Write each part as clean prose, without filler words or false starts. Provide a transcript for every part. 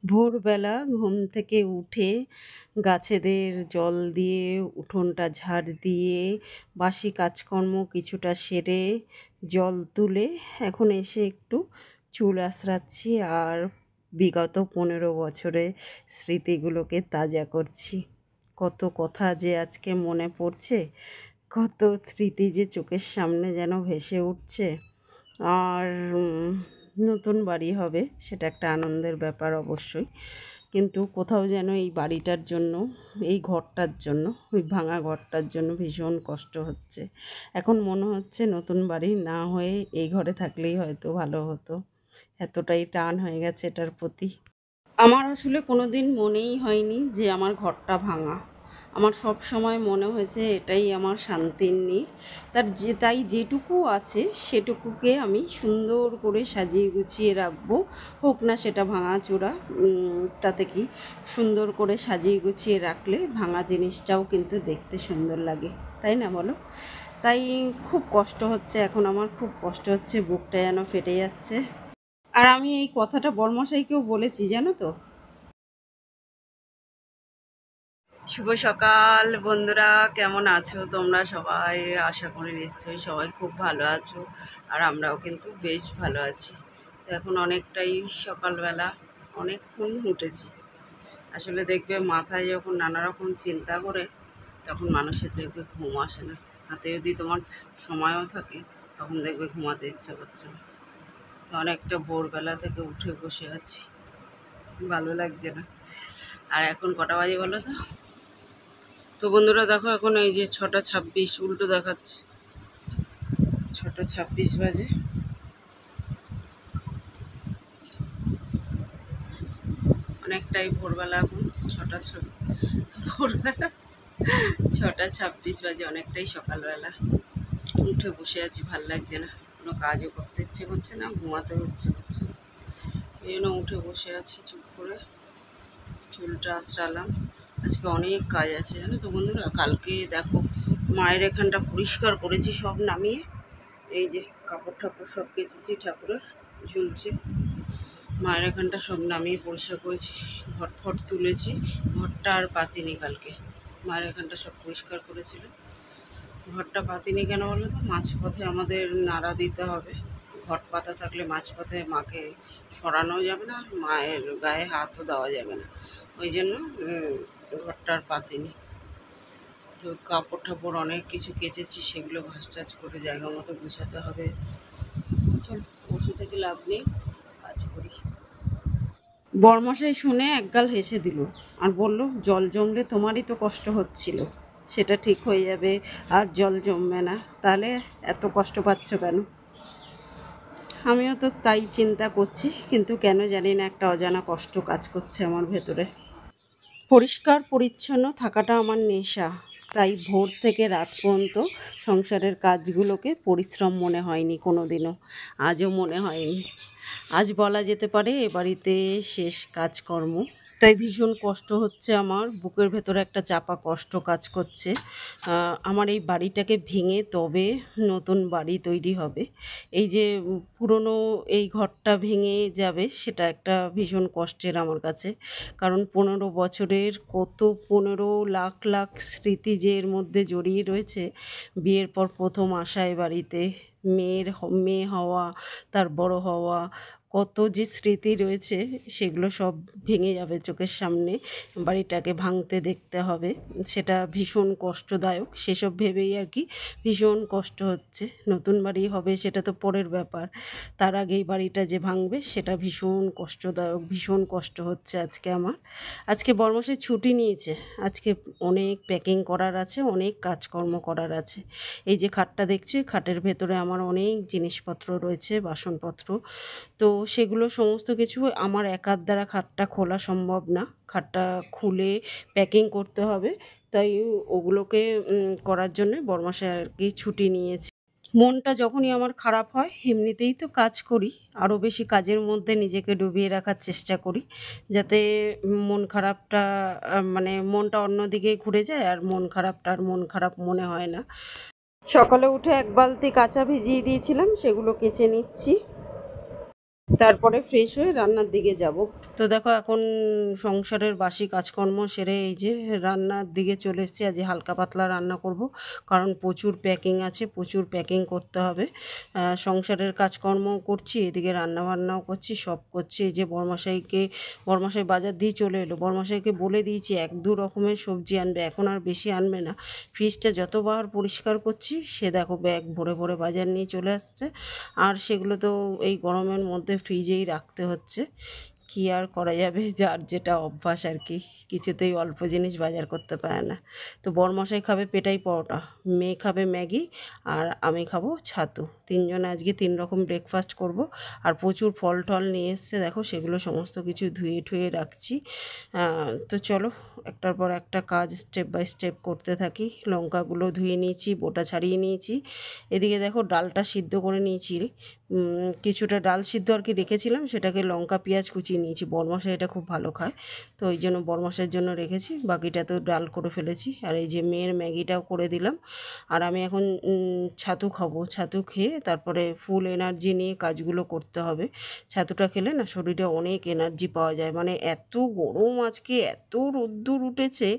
ভোরবেলা ঘুম থেকে উঠে গাছেদের জল দিয়ে উঠোনটা ঝাড় দিয়ে বাসি কাজকর্ম কিছুটা সেরে জল তুলে এখন এসে একটু চুল আঁচড়াচ্ছি আর বিগত 15 বছরের স্মৃতিগুলোকে তাজা করছি। কত কথা যে আজকে মনে পড়ছে, কত স্মৃতি যে চোখের সামনে যেন ভেসে উঠছে। আর নতুন বাড়ি হবে, সেটা একটা আনন্দের ব্যাপার অবশ্যই, কিন্তু কোথাও যেন এই বাড়িটার জন্য, এই ঘরটার জন্য, ওই ভাঙা ঘরটার জন্য ভীষণ কষ্ট হচ্ছে। এখন মনে হচ্ছে নতুন বাড়ি না হয়ে এই ঘরে থাকলেই হয়তো ভালো হতো, এতটাই টান হয়ে গেছে এটার প্রতি। আমার আসলে কোনো দিন মনেই হয়নি যে আমার ঘরটা ভাঙা। আমার সব সময় মনে হয়েছে এটাই আমার শান্তির নীড়। তাই যেটুকু আছে সেটুকুকে আমি সুন্দর করে সাজিয়ে গুছিয়ে রাখবো। হোক না সেটা ভাঙাচোরা, তাতে কি, সুন্দর করে সাজিয়ে গুছিয়ে রাখলে ভাঙা জিনিসটাও কিন্তু দেখতে সুন্দর লাগে, তাই না বলো? তাই খুব কষ্ট হচ্ছে, এখন আমার খুব কষ্ট হচ্ছে, বুকটা যেন ফেটে যাচ্ছে। আর আমি এই কথাটা বড়মশাইকেও বলেছি, জানো তো। শুভ সকাল বন্ধুরা, কেমন আছো তোমরা সবাই? আশা করি নিশ্চয়ই সবাই খুব ভালো আছো, আর আমরাও কিন্তু বেশ ভালো আছি। তো এখন অনেকটাই সকালবেলা, অনেকক্ষণ উঠেছি। আসলে দেখবে মাথায় যখন নানা রকম চিন্তা করে, তখন মানুষের দেখবে ঘুম আসে না। হাতে যদি তোমার সময়ও থাকে, তখন দেখবে ঘুমাতে ইচ্ছা করছে না। তো অনেকটা ভোরবেলা থেকে উঠে বসে আছি, ভালো লাগছে না। আর এখন কটা বাজে বলো তো? তো বন্ধুরা দেখো, এখন এই যে 6টা 26, উল্টো দেখাচ্ছে, 6টা 26 বাজে। অনেকটাই ভোরবেলা, এখন 6টা 26, ভোরবেলা 6টা 26 বাজে, অনেকটাই সকালবেলা। উঠে বসে আছি, ভাল লাগছে না, কোনো কাজও করতে ইচ্ছে করছে না, ঘুমাতেও ইচ্ছে করছে না। এই জন্য উঠে বসে আছি চুপ করে, চুলটা আঁচড়ালাম। আজকে অনেক কাজ আছে জানো তো বন্ধুরা। কালকে দেখো মায়ের এখানটা পরিষ্কার করেছি সব নামিয়ে, এই যে কাপড় ঠাপড় সব কেচেছি, ঠাকুরের ঝুলছে। মায়ের এখানটা সব নামিয়ে পরিষ্কার করেছি, ঘট ফট তুলেছি। ঘরটা আর পাতিনি কালকে, মায়ের এখানটা সব পরিষ্কার করেছিল। ঘরটা পাতিনি কেন বলো তো, মাঝপথে আমাদের নাড়া দিতে হবে। ঘট পাতা থাকলে মাঝপথে মাকে সরানো যাবে না, মায়ের গায়ে হাতও দেওয়া যাবে না, ওই জন্য ঘরটা আর পাতিনি। তো কাপড় ঠাপড় অনেক কিছু কেচেছি, সেগুলো ভাঁজ টাজ করে জায়গা মতো গুছাতে হবে। চল, বসে থেকে লাভ নেই, কাজ করি। বরমশাই শুনে একগাল হেসে দিল আর বলল, জল জমলে তোমারই তো কষ্ট হচ্ছিল, সেটা ঠিক হয়ে যাবে, আর জল জমবে না, তাহলে এত কষ্ট পাচ্ছ কেন? আমিও তো তাই চিন্তা করছি, কিন্তু কেন জানি না একটা অজানা কষ্ট কাজ করছে আমার ভেতরে। পরিষ্কার পরিচ্ছন্ন থাকাটা আমার নেশা, তাই ভোর থেকে রাত পর্যন্ত সংসারের কাজগুলোকে পরিশ্রম মনে হয়নি কোনো দিনও, আজও মনে হয়নি। আজ বলা যেতে পারে এ বাড়িতে শেষ কাজকর্ম। তাই ভীষণ কষ্ট হচ্ছে আমার, বুকের ভেতরে একটা চাপা কষ্ট কাজ করছে। আমার এই বাড়িটাকে ভেঙে তবে নতুন বাড়ি তৈরি হবে। এই যে পুরনো এই ঘরটা ভেঙে যাবে, সেটা একটা ভীষণ কষ্টের আমার কাছে। কারণ 15 বছরের কত 15 লাখ লাখ স্মৃতি যে এর মধ্যে জড়িয়ে রয়েছে। বিয়ের পর প্রথম আসা এ বাড়িতে, মেয়ে হওয়া, তার বড় হওয়া, কত যে স্মৃতি রয়েছে, সেগুলো সব ভেঙে যাবে চোখের সামনে। বাড়িটাকে ভাঙতে দেখতে হবে, সেটা ভীষণ কষ্টদায়ক। সেসব ভেবেই আর কি ভীষণ কষ্ট হচ্ছে। নতুন বাড়ি হবে সেটা তো পরের ব্যাপার, তার আগেই বাড়িটা যে ভাঙবে সেটা ভীষণ কষ্টদায়ক, ভীষণ কষ্ট হচ্ছে আজকে আমার। আজকে বরমশাই ছুটি নিয়েছে, আজকে অনেক প্যাকিং করার আছে, অনেক কাজকর্ম করার আছে। এই যে খাটটা দেখছো, এই খাটের ভেতরে আমার অনেক জিনিসপত্র রয়েছে, বাসনপত্র। তো সেগুলো সমস্ত কিছু আমার একার দ্বারা খাটটা খোলা সম্ভব না, খাটটা খুলে প্যাকিং করতে হবে। তাই ওগুলোকে করার জন্য বরমশাই আর কি ছুটি নিয়েছে। মনটা যখনই আমার খারাপ হয়, এমনিতেই তো কাজ করি, আরও বেশি কাজের মধ্যে নিজেকে ডুবিয়ে রাখার চেষ্টা করি, যাতে মন খারাপটা মানে মনটা অন্যদিকে ঘুরে যায়, আর মন খারাপটা আর মন খারাপ মনে হয় না। সকালে উঠে এক বালতি কাঁচা ভিজিয়ে দিয়েছিলাম, সেগুলো কেচে নিচ্ছি। তারপরে ফ্রেশ হয়ে রান্নার দিকে যাব। তো দেখো এখন সংসারের বাসি কাজকর্ম সেরে এই যে রান্নার দিকে চলে এসেছি। আজ হালকা পাতলা রান্না করব, কারণ প্রচুর প্যাকিং আছে, প্রচুর প্যাকিং করতে হবে। সংসারের কাজকর্ম করছি, এদিকে রান্নাবান্নাও করছি, সব করছি। এই যে বরমশাই বাজার দিয়ে চলে এলো। বরমশাইকে বলে দিয়েছি 1-2 রকমের সবজি আনবে, এখন আর বেশি আনবে না। ফ্রিজটা যতবার পরিষ্কার করছি সে দেখো ব্যাগ ভরে ভরে বাজার নিয়ে চলে আসছে। আর সেগুলো তো এই গরমের মধ্যে ফ্রিজেই রাখতে হচ্ছে। কি আর করা যাবে, যার যেটা অভ্যাস আর কি, কিছুতেই অল্প জিনিস বাজার করতে পারে না। তো বরমশাই খাবে পেটাই পরোটা, মেয়ে খাবে ম্যাগি, আর আমি খাবো ছাতু। তিনজনে আজকে 3 রকম ব্রেকফাস্ট করব। আর প্রচুর ফল টল নিয়ে এসছে দেখো, সেগুলো সমস্ত কিছু ধুয়ে ঠুয়ে রাখছি। তো চলো একটার পর একটা কাজ স্টেপ বাই স্টেপ করতে থাকি। লঙ্কাগুলো ধুয়ে নিয়েছি, বোটা ছাড়িয়ে নিয়েছি। এদিকে দেখো ডালটা সিদ্ধ করে নিয়েছি, কিছুটা ডাল সিদ্ধ আর কি রেখেছিলাম, সেটাকে লঙ্কা পেঁয়াজ কুচিয়ে নিয়েছি। বরমশাই এটা খুব ভালো খায়, তো ওই জন্য বরমশাইয়ের জন্য রেখেছি। বাকিটা তো ডাল করে ফেলেছি। আর এই যে মেয়ের ম্যাগিটাও করে দিলাম। আর আমি এখন ছাতু খাবো। ছাতু খেয়ে তারপরে ফুল এনার্জি নিয়ে কাজগুলো করতে হবে। ছাতুটা খেলে না শরীরে অনেক এনার্জি পাওয়া যায়। মানে এত গরম আজকে, এত রোদ্দুর উঠেছে,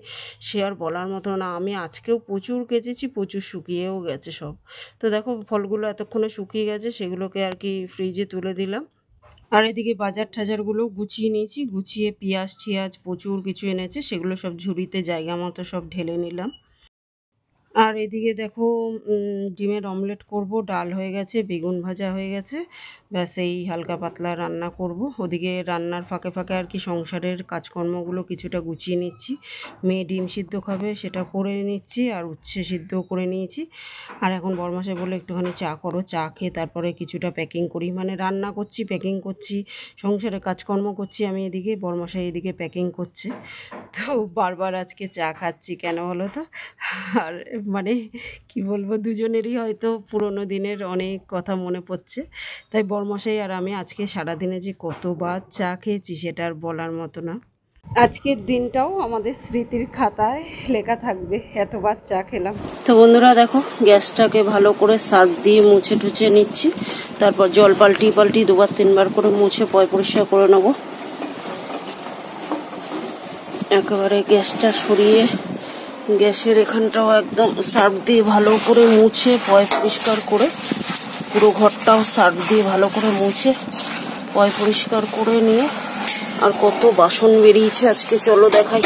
সে আর বলার মতো না। আমি আজকেও প্রচুর কেচেছি, প্রচুর শুকিয়েও গেছে সব। তো দেখো ফলগুলো এতক্ষণে শুকিয়ে গেছে, সেগুলোকে আর কি ফ্রিজে তুলে দিলাম। আর এদিকে বাজার টাজারগুলো গুছিয়ে নিয়েছি, গুছিয়ে পেঁয়াজ টিয়াজ প্রচুর কিছু এনেছে, সেগুলো সব ঝুড়িতে জায়গা মতো সব ঢেলে নিলাম। আর এদিকে দেখো ডিমের অমলেট করব, ডাল হয়ে গেছে, বেগুন ভাজা হয়ে গেছে, ব্যাস এই হালকা পাতলা রান্না করব। ওদিকে রান্নার ফাঁকে ফাঁকে আর কি সংসারের কাজকর্মগুলো কিছুটা গুছিয়ে নিচ্ছি। মেয়ে ডিম সিদ্ধ খাবে, সেটা করে নিচ্ছি, আর উচ্ছে সিদ্ধও করে নিয়েছি। আর এখন বরমাসে বলে একটুখানি চা করো, চা খেয়ে তারপরে কিছুটা প্যাকিং করি। মানে রান্না করছি, প্যাকিং করছি, সংসারে কাজকর্ম করছি আমি এদিকে, বরমাসাই এদিকে প্যাকিং করছে। তো বারবার আজকে চা খাচ্ছি কেন বলো তো? আর মানে কি বলবো, দুজনেরই হয়তো পুরোনো দিনের অনেক কথা মনে পড়ছে। তাই বরমশাই আর আমি আজকে সারাদিনে যে কতবার চা খেয়েছি সেটা আর বলার মতো না। আজকের দিনটাও আমাদের স্মৃতির খাতায় লেখা থাকবে, এতবার চা খেলাম। তো বন্ধুরা দেখো, গ্যাসটাকে ভালো করে সার্ফ দিয়ে মুছে টুছে নিচ্ছি। তারপর জল পাল্টি 2-3 বার করে মুছে পরিষ্কার করে নেবো। একেবারে গ্যাসটা সরিয়ে গ্যাসের এখানটাও একদম সার্ফ দিয়ে ভালো করে মুছে পরিষ্কার করে, পুরো ঘরটাও সার্ফ দিয়ে ভালো করে মুছে পরিষ্কার করে নিয়ে, আর কত বাসন বেরিয়েছে আজকে চলো দেখাই।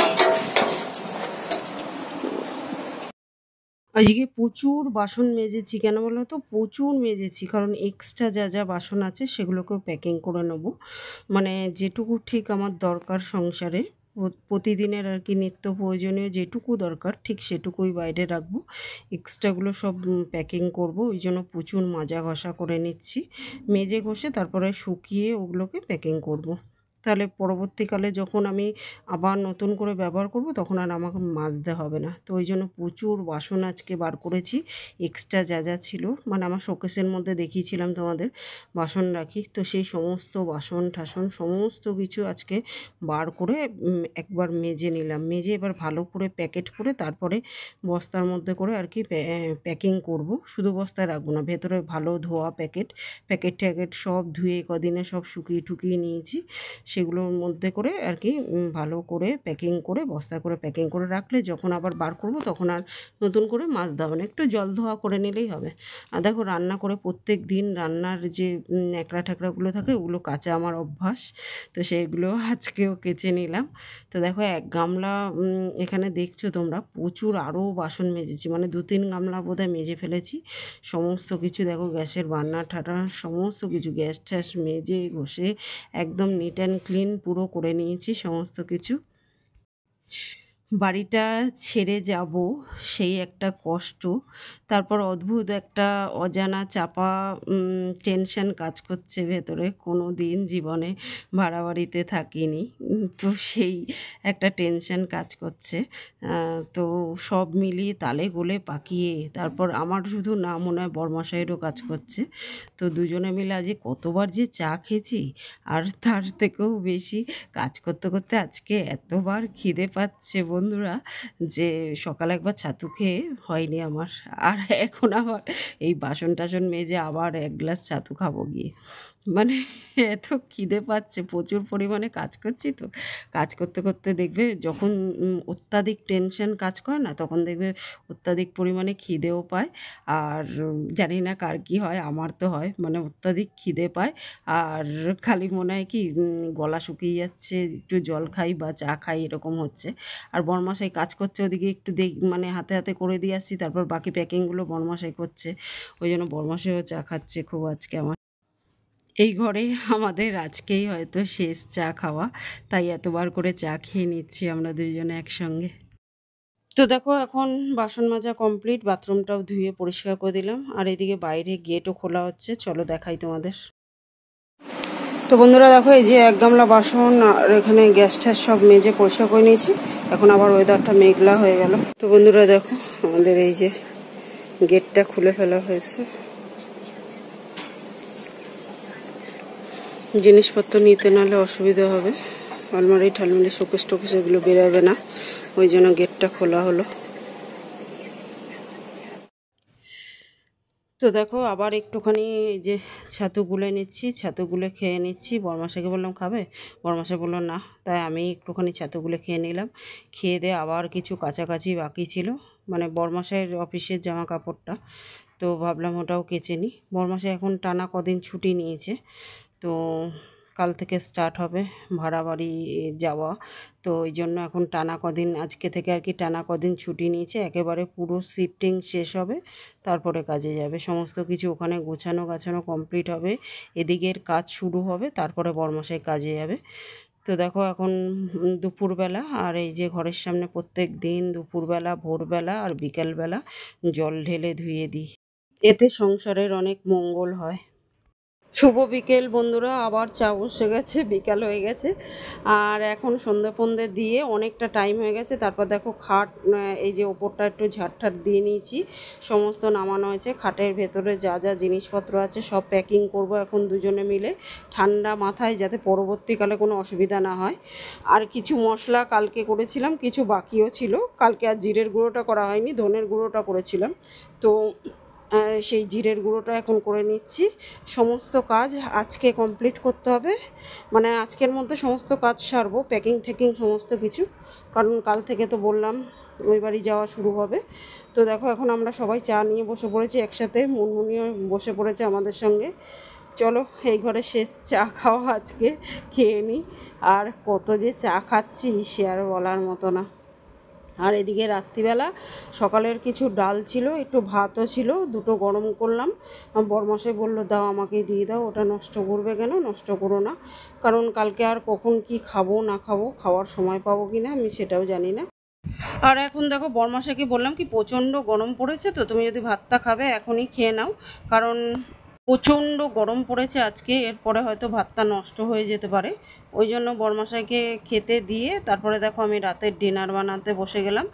আজকে প্রচুর বাসন মেজেছি, কেন বলো তো? প্রচুর মেজেছি, কারণ এক্সট্রা যা যা বাসন আছে সেগুলোকেও প্যাকিং করে নেব। মানে যেটুকু ঠিক আমার দরকার সংসারে, প্রতিদিনের আর কি নিত্য প্রয়োজনীয় যেটুকু দরকার ঠিক সেটুকুই বাইরে রাখবো। এক্সট্রাগুলো সব প্যাকিং করব, ওই জন্য প্রচুর মাজা ঘষা করে নিচ্ছি। মেজে ঘষে তারপরে শুকিয়ে ওগুলোকে প্যাকিং করব। তাহলে পরবর্তীকালে যখন আমি আবার নতুন করে ব্যবহার করব তখন আর আমাকে মাজতে হবে না। তো ওই জন্য প্রচুর বাসন আজকে বার করেছি, এক্সট্রা যা যা ছিল। মানে আমার শোকেসের মধ্যে দেখিয়েছিলাম তোমাদের বাসন রাখি, তো সেই সমস্ত বাসন ঠাসন সমস্ত কিছু আজকে বার করে একবার মেজে নিলাম। মেজে এবার ভালো করে প্যাকেট করে তারপরে বস্তার মধ্যে করে আর কি প্যাকিং করব। শুধু বস্তায় রাখবো না, ভেতরে ভালো ধোয়া প্যাকেট ট্যাকেট সব ধুয়ে কদিনে সব শুকিয়ে টুকিয়ে নিয়েছি। সেগুলোর মধ্যে করে আর কি ভালো করে প্যাকিং করে বস্তা করে প্যাকিং করে রাখলে যখন আবার বার করব তখন আর নতুন করে মাজতে হবে না, একটু জল ধোয়া করে নিলেই হবে। আর দেখো রান্না করে প্রত্যেক দিন রান্নার যে ন্যাকড়া ট্যাকড়াগুলো থাকে ওগুলো কাচা আমার অভ্যাস, তো সেগুলো আজকেও কেচে নিলাম। তো দেখো 1 গামলা এখানে দেখছো তোমরা প্রচুর আরও বাসন মেজেছি, মানে 2-3 গামলা বোধহয় মেজে ফেলেছি। সমস্ত কিছু দেখো গ্যাসের বার্নার ঠাটা সমস্ত কিছু গ্যাস ট্যাস মেজে ঘষে একদম নিট অ্যান্ড ক্লিন পুরো করে নিয়েছি সমস্ত কিছু। বাড়িটা ছেড়ে যাব সেই একটা কষ্ট, তারপর অদ্ভুত একটা অজানা চাপা টেনশন কাজ করছে ভেতরে। কোনো দিন জীবনে ভাড়া বাড়িতে থাকিনি, তো সেই একটা টেনশন কাজ করছে। তো সব মিলিয়ে তালে গোলে পাকিয়ে তারপর আমার শুধু না মনে হয় বরমশাইয়েরও কাজ করছে। তো দুজনে মিলে আজকে কতবার যে চা খেয়েছি, আর তার থেকেও বেশি কাজ করতে করতে আজকে এতবার খিদে পাচ্ছে বন্ধুরা, যে সকালে একবার ছাতু খেয়ে হয়নি আমার। আর এখন আবার এই বাসন টাসন মেজে আবার 1 গ্লাস ছাতু খাবো গিয়ে। মানে এত খিদে পাচ্ছে, প্রচুর পরিমাণে কাজ করছি তো। কাজ করতে করতে দেখবে যখন অত্যাধিক টেনশন কাজ করে না, তখন দেখবে অত্যাধিক পরিমাণে খিদেও পায়। আর জানি না কার কী হয়, আমার তো হয়, মানে অত্যাধিক খিদে পায়। আর খালি মনে হয় কি গলা শুকিয়ে যাচ্ছে, একটু জল খাই বা চা খাই, এরকম হচ্ছে। আর বরমশাই কাজ করছে ওদিকে, একটু মানে হাতে হাতে করে দিয়ে আসছি, তারপর বাকি প্যাকিংগুলো বরমশাই করছে। ওই জন্য বরমশাইও চা খাচ্ছে খুব আজকে আমার এই ঘরে। আমাদের আজকেই হয়তো শেষ চা খাওয়া, তাই এতবার করে চা খেয়ে নিচ্ছি আমরা দুইজনে একসঙ্গে। তো দেখো এখন বাসন মাজা কমপ্লিট, বাথরুমটাও ধুয়ে পরিষ্কার করে দিলাম, আর এদিকে বাইরে গেটও খোলা হচ্ছে, চলো দেখাই তোমাদের। তো বন্ধুরা দেখো, এই যে এক গামলা বাসন আর এখানে গ্যাস ট্যাস সব মেজে পরিষ্কার করে নিয়েছি। এখন আবার ওয়েদারটা মেঘলা হয়ে গেল। তো বন্ধুরা দেখো, আমাদের এই যে গেটটা খুলে ফেলা হয়েছে। জিনিসপত্র নিতে নাহলে অসুবিধা হবে, আলমারি ঠালমারি শোকেস টোকেস এগুলো বেরোবে না, ওই জন্য গেটটা খোলা হলো। তো দেখো আবার একটুখানি এই যে ছাতু গুলে নিচ্ছি, ছাতু গুলে খেয়ে নিচ্ছি। বরমাসাকে বললাম খাবে, বরমাসা বললো না, তাই আমি একটুখানি ছাতু গুলে খেয়ে নিলাম। খেয়ে দিয়ে আবার কিছু কাচাকাচি বাকি ছিল, মানে বরমাসাইয়ের অফিসের জামা কাপড়টা, তো ভাবলাম ওটাও কেচে নিই। বরমাসাই এখন টানা কদিন ছুটি নিয়েছে, তো কাল থেকে স্টার্ট হবে ভাড়া বাড়ি যাওয়া। তো ওই জন্য এখন টানা কদিন, আজকে থেকে আর কি টানা কদিন ছুটি নিয়েছে, একেবারে পুরো শিফটিং শেষ হবে, তারপরে কাজে যাবে। সমস্ত কিছু ওখানে গোছানো গাছানো কমপ্লিট হবে, এদিকের কাজ শুরু হবে, তারপরে বরমাসাই কাজে যাবে। তো দেখো এখন দুপুরবেলা, আর এই যে ঘরের সামনে প্রত্যেক দিন দুপুরবেলা, ভোরবেলা আর বিকেলবেলা জল ঢেলে ধুয়ে দিই, এতে সংসারের অনেক মঙ্গল হয়। শুভ বিকেল বন্ধুরা, আবার চা বসে গেছে, বিকাল হয়ে গেছে। আর এখন সন্ধ্যে ফন্দে দিয়ে অনেকটা টাইম হয়ে গেছে। তারপর দেখো খাট, এই যে ওপরটা একটু ঝাড় দিয়ে নিয়েছি, সমস্ত নামানো হয়েছে। খাটের ভেতরে যা যা জিনিসপত্র আছে সব প্যাকিং করব এখন দুজনে মিলে, ঠান্ডা মাথায়, যাতে পরবর্তীকালে কোনো অসুবিধা না হয়। আর কিছু মশলা কালকে করেছিলাম, কিছু বাকিও ছিল। কালকে আর জিরের গুঁড়োটা করা হয়নি, ধনের গুঁড়োটা করেছিলাম, তো সেই জিরের গুঁড়োটা এখন করে নিচ্ছি। সমস্ত কাজ আজকে কমপ্লিট করতে হবে, মানে আজকের মধ্যে সমস্ত কাজ সারবো, প্যাকিং ট্যাকিং সমস্ত কিছু, কারণ কাল থেকে তো বললাম ওই বাড়ি যাওয়া শুরু হবে। তো দেখো এখন আমরা সবাই চা নিয়ে বসে পড়েছি একসাথে, মুনমুনিও বসে পড়েছে আমাদের সঙ্গে। চলো এই ঘরে শেষ চা খাওয়া আজকে, খেয়ে নিই। আর কত যে চা খাচ্ছি সে আর বলার মতো না। আর এদিকে রাত্রিবেলা সকালের কিছু ডাল ছিল, একটু ভাতও ছিল, দুটো গরম করলাম। বরমশাই বললো দাও আমাকেই দিয়ে দাও, ওটা নষ্ট করবে কেন, নষ্ট করো না, কারণ কালকে আর কখন কি খাবো না খাবো, খাওয়ার সময় পাবো কি না আমি সেটাও জানি না। আর এখন দেখো বরমশাইকে বললাম কি প্রচণ্ড গরম পড়েছে, তো তুমি যদি ভাতটা খাবে এখনই খেয়ে নাও, কারণ প্রচণ্ড গরম পড়েছে আজকে, এরপরে হয়তো ভাতটা নষ্ট হয়ে যেতে পারে। ওই জন্য বরমশাইকে খেতে দিয়ে তারপরে দেখো আমি রাতের ডিনার বানাতে বসে গেলাম।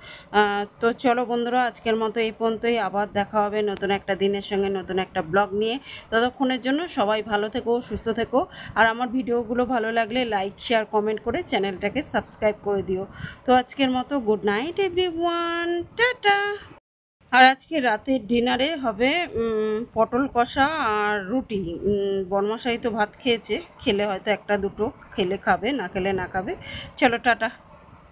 তো চলো বন্ধুরা, আজকের মতো এই পর্যন্তই, আবার দেখা হবে নতুন একটা দিনের সঙ্গে, নতুন একটা ব্লগ নিয়ে। ততক্ষণের জন্য সবাই ভালো থেকো, সুস্থ থেকো। আর আমার ভিডিওগুলো ভালো লাগলে লাইক শেয়ার কমেন্ট করে চ্যানেলটাকে সাবস্ক্রাইব করে দিও। তো আজকের মতো গুড নাইট এভরিওয়ান, টাটা। আর আজকে রাতের ডিনারে হবে পটল কষা আর রুটি। বরমশাই তো ভাত খেয়েছে, খেলে হয়তো একটা দুটো খেলে খাবে, না খেলে না খাবে। চলো টাটা।